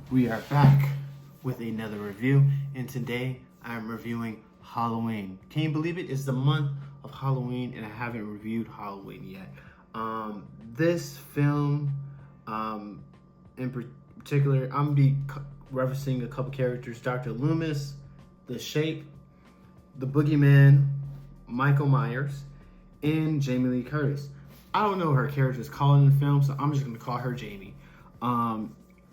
We are back with another review, and today I'm reviewing Halloween. Can you believe it? It's the month of Halloween, and I haven't reviewed Halloween yet. This film, in particular, I'm gonna be referencing a couple characters: Dr. Loomis, The Shape, the Boogeyman, Michael Myers, and Jamie Lee Curtis. I don't know her character's called in the film, so I'm just gonna call her Jamie.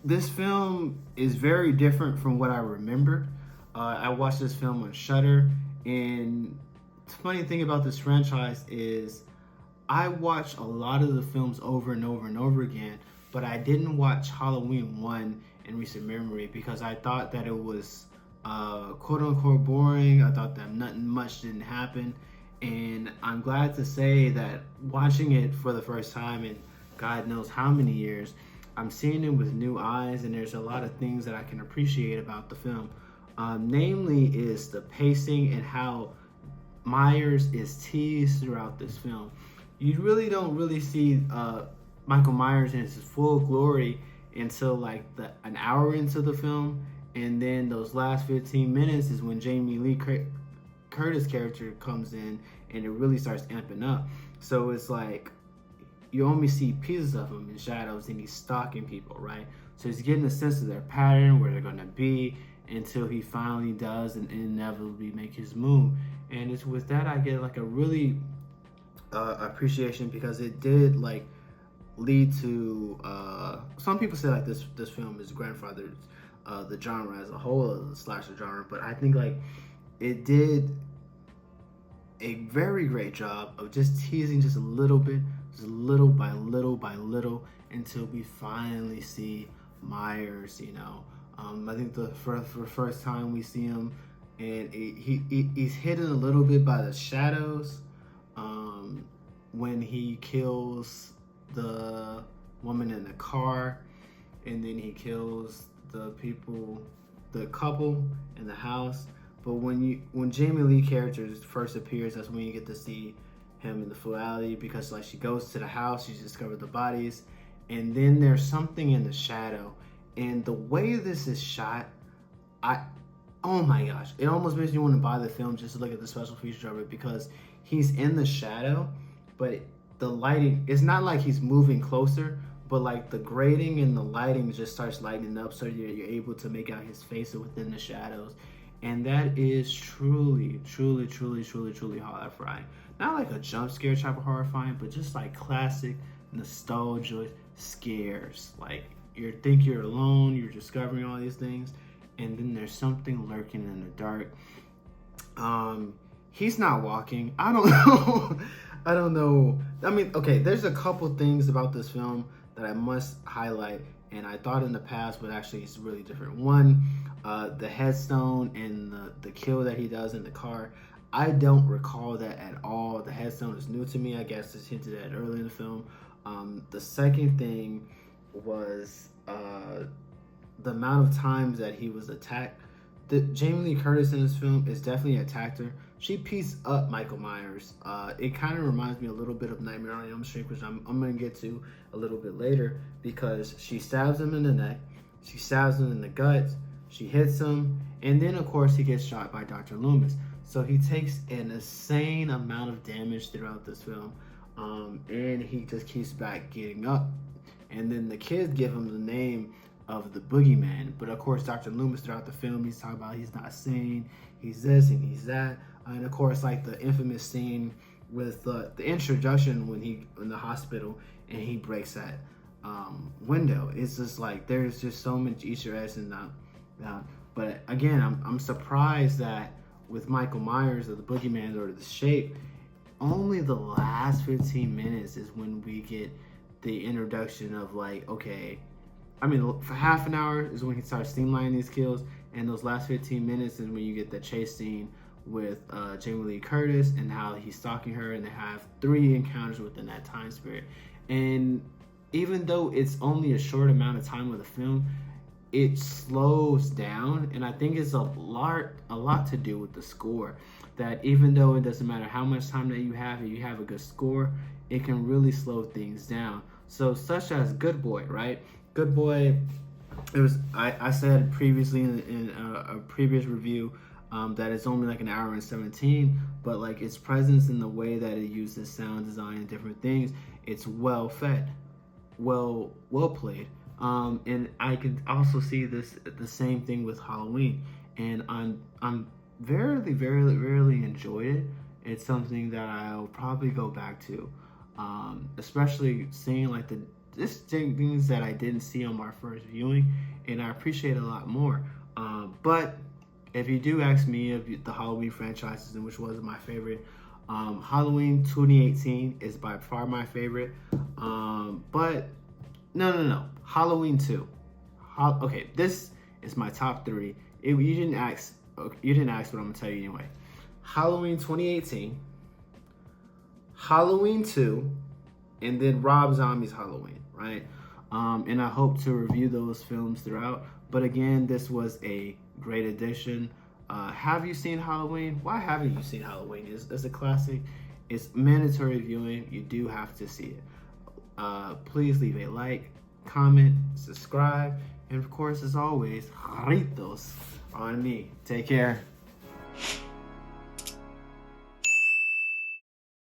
This film is very different from what I remember. I watched this film on Shudder, and the funny thing about this franchise is I watch a lot of the films over and over and over again, but I didn't watch Halloween 1 in recent memory because I thought that it was quote unquote boring. I thought that nothing much didn't happen, and I'm glad to say that watching it for the first time in God knows how many years, I'm seeing it with new eyes, and there's a lot of things that I can appreciate about the film. Namely is the pacing and how Myers is teased throughout this film. You really don't really see Michael Myers in his full glory until like an hour into the film, and then those last 15 minutes is when Jamie Lee Curtis character comes in and it really starts amping up. So it's like you only see pieces of him in shadows, and he's stalking people, right? So he's getting a sense of their pattern, where they're gonna be, until he finally does and inevitably make his move. And it's with that I get like a really appreciation, because it did like lead to some people say like this film is grandfathered the genre as a whole of the slasher genre, but I think like it did a very great job of just teasing just a little bit, just little by little by little, until we finally see Myers. I think for the first time we see him, and he's hidden a little bit by the shadows when he kills the woman in the car, and then he kills the couple in the house. But when Jamie Lee character first appears, that's when you get to see him in the fullity, because like she goes to the house, she discovers the bodies, and then there's something in the shadow. And the way this is shot, oh my gosh, it almost makes me want to buy the film just to look at the special features of it, because he's in the shadow, but the lighting, it's not like he's moving closer, but like the grading and the lighting just starts lighting up, so you're able to make out his face within the shadows. And that is truly, truly, truly, truly, truly horrifying. Not like a jump scare type of horrifying, but just like classic nostalgia scares. Like you think you're alone, you're discovering all these things, and then there's something lurking in the dark. He's not walking. I don't know. I don't know. I mean, okay, there's a couple things about this film that I must highlight, and I thought in the past, but actually it's really different. One, the headstone and the kill that he does in the car. I don't recall that at all. The headstone is new to me. I guess it's hinted at early in the film. The second thing was the amount of times that he was attacked. Jamie Lee Curtis in this film is definitely attacked her. She pieced up Michael Myers. It kind of reminds me a little bit of Nightmare on Elm Street, which I'm going to get to a little bit later, because she stabs him in the neck, she stabs him in the gut, she hits him, and then of course he gets shot by Dr. Loomis. So he takes an insane amount of damage throughout this film, and he just keeps back getting up. And then the kids give him the name of the Boogeyman, but of course Dr. Loomis throughout the film, he's talking about he's not sane, he's this and he's that, and of course like the infamous scene with the introduction when he in the hospital and he breaks that window. It's just like there's just so much Easter eggs in that. But again, I'm surprised that with Michael Myers or the Boogeyman or the Shape, only the last 15 minutes is when we get the introduction of like, okay, I mean, for half an hour is when he starts streamlining these kills, and those last 15 minutes is when you get the chase scene with Jamie Lee Curtis and how he's stalking her, and they have 3 encounters within that time period. And even though it's only a short amount of time of the film, it slows down, and I think it's a lot to do with the score. That even though it doesn't matter how much time that you have, if you have a good score, it can really slow things down. So such as Good Boy, right? Good Boy I said previously in a previous review that it's only like an hour and 17, but like its presence in the way that it uses sound design and different things, it's well fed, well played. And I can also see the same thing with Halloween, and I'm very enjoyed it. It's something that I'll probably go back to, especially seeing like the just things that I didn't see on my first viewing, and I appreciate a lot more. But if you do ask me of the Halloween franchises and which was my favorite, Halloween 2018 is by far my favorite. But no, Halloween 2. Okay, this is my top 3. You didn't ask. You didn't ask, but I'm gonna tell you anyway. Halloween 2018, Halloween 2, and then Rob Zombie's Halloween, right? And I hope to review those films throughout. But again, this was a great addition. Have you seen Halloween? Why haven't you seen Halloween? It's a classic. It's mandatory viewing. You do have to see it. Please leave a like, comment, subscribe, and of course, as always, jarritos on me. Take care.